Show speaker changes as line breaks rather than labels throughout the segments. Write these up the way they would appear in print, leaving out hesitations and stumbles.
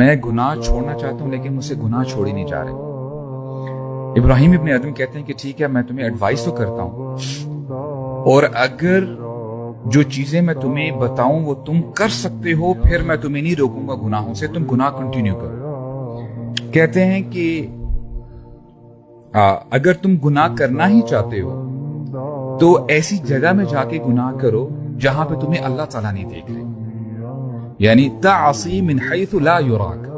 میں گناہ چھوڑنا چاہتا ہوں لیکن مجھ سے گناہ چھوڑ ہی نہیں جا رہے. ابراہیم ابن ادم کہتے ہیں کہ ٹھیک ہے میں تمہیں ایڈوائس تو کرتا ہوں، اور اگر جو چیزیں میں تمہیں بتاؤں وہ تم کر سکتے ہو پھر میں تمہیں نہیں روکوں گا گناہوں سے، تم گناہ کنٹینیو کرو. کہتے ہیں کہ اگر تم گناہ کرنا ہی چاہتے ہو تو ایسی جگہ میں جا کے گناہ کرو جہاں پہ تمہیں اللہ تعالیٰ نہیں دیکھ رہے، یعنی تعصی من حیث لا یراک.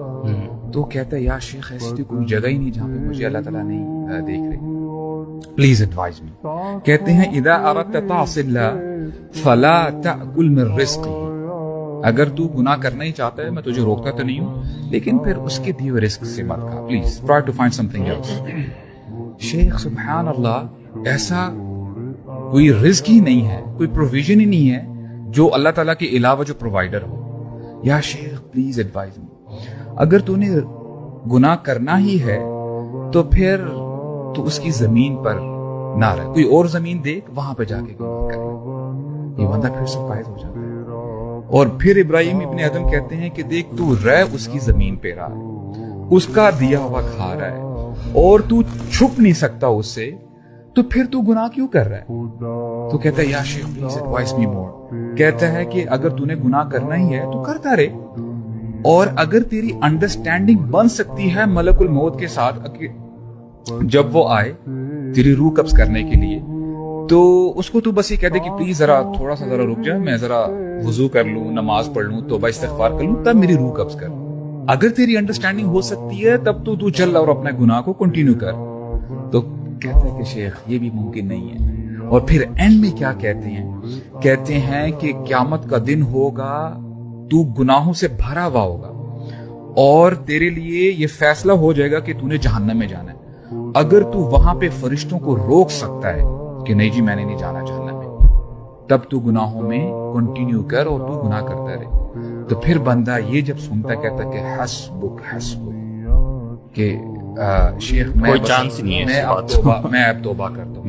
تو کہتا ہے یا شیخ ایسی تو کوئی جگہ ہی نہیں جہاں پہ مجھے اللہ تعالیٰ نہیں دیکھ رہے، پلیز ایڈوائز می. کہتے ہیں اذا اردت تعصی اللہ فلا تأکل من رزقہ، اگر تو گناہ کرنا ہی چاہتا ہے میں تجھے روکتا تو نہیں ہوں لیکن پھر اس کے دیے ہوئے رزق سے مت کھا، please try to find something else. شیخ سبحان اللہ، ایسا کوئی رزق ہی نہیں ہے، کوئی پروویژن ہی نہیں ہے جو اللہ تعالیٰ کے علاوہ جو پرووائڈر ہو. یا شیخ پلیز ایڈوائز می، اگر تو نے گناہ کرنا ہی ہے تو پھر تو اس کی زمین پر نہ رہ، کوئی اور زمین دیکھ وہاں پہ جا کے گناہ کرے. یہ بندہ پھر سرپرائز ہو جاتا ہے. اور پھر ابراہیم ابن ادم کہتے ہیں کہ دیکھ تو رہ اس کی زمین پہ رہا ہے، اس کا دیا ہوا کھا رہا ہے اور تو چھپ نہیں سکتا اس سے، تو پھر تو گناہ کیوں کر رہا ہے؟ تو کہتا ہے یا شیخ پلیز ایڈوائز می مور. کہتا ہے کہ اگر تو نے گناہ کرنا ہی ہے تو کرتا رہے، اور اگر تیری انڈرسٹینڈنگ بن سکتی ہے ملک الموت کے ساتھ جب وہ آئے تیری روح قبض کرنے کے لیے، تو اس کو تو بس یہ کہہ دے کہ پلیز ذرا تھوڑا سا ذرا رک جائے، میں ذرا وضو کر لوں، نماز پڑھ لوں، توبہ استغفار کر لوں، تب میری روح قبض کر. اگر تیری انڈرسٹینڈنگ ہو سکتی ہے تب تو چل اور اپنے گناہ کو کنٹینیو کر. تو کہتا ہے کہ شیخ یہ بھی ممکن نہیں ہے. اور پھر اینڈ میں کیا کہتے ہیں؟ کہتے ہیں کہ قیامت کا دن ہوگا، تو گناہوں سے بھرا ہوا ہوگا اور تیرے لیے یہ فیصلہ ہو جائے گا کہ تو نے جہنم میں جانا ہے. اگر تو وہاں پہ فرشتوں کو روک سکتا ہے کہ نہیں جی میں نے نہیں جانا جہنم میں، تب تو گناہوں میں کنٹینیو کر اور تو گناہ کرتا رہے. تو پھر بندہ یہ جب سنتا کہتا کہ حسبک کہ شیخ میں اب توبہ کرتا ہوں،